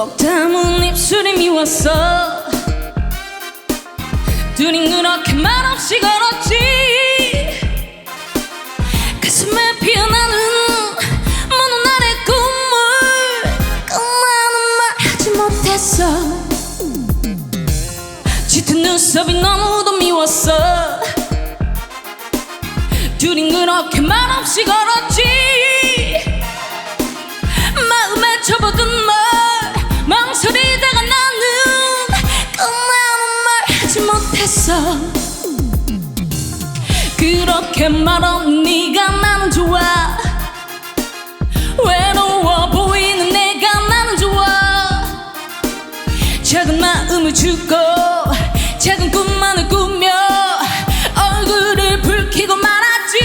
꼭 담은 입술이 미웠어. 둘이 그렇게 말없이 걸었지. 가슴에 피어나는 먼 날의 꿈을 끝나는 말 하지 못했어. 짙은 눈썹이 너무도 미웠어. 둘이 그렇게 말없이 걸었지. 마음에 접어든 말 망설이다가 나는 끝나는 말 하지 못했어. 그렇게 말없는 네가 나는 좋아. 외로워 보이는 내가 나는 좋아. 작은 마음을 주고 작은 꿈만을 꾸며 얼굴을 붉히고 말았지.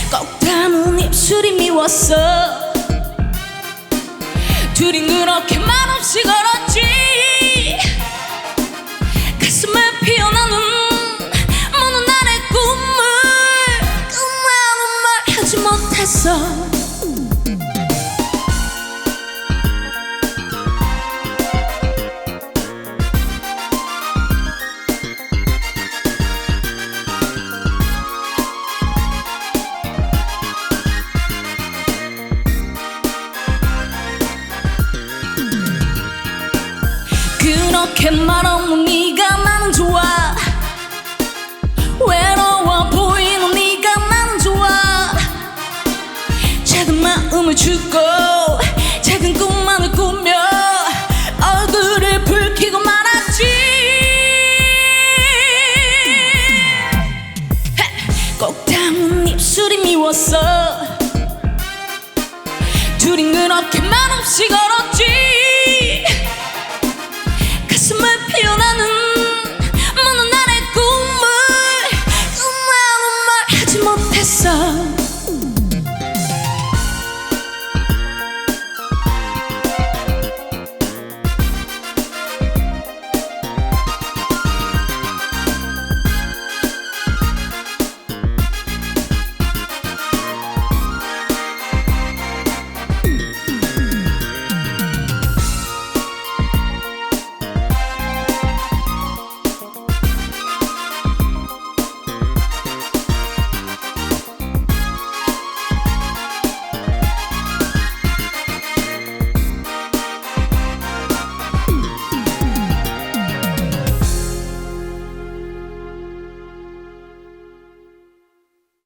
꼭 담은 입술이 미웠어. 둘이 그렇게 말없이 걸었지. 가슴에 피어나는 먼 날의 꿈을 끝나는 말 하지 못했어. 그렇게 말없는 네가 나는 좋아. 외로워 보이는 네가 나는 좋아. 작은 마음을 주고 작은 꿈만을 꾸며 얼굴을 붉히고 말았지. 꼭 담은 입술이 미웠어. 둘이 그렇게 말없이 걸었지.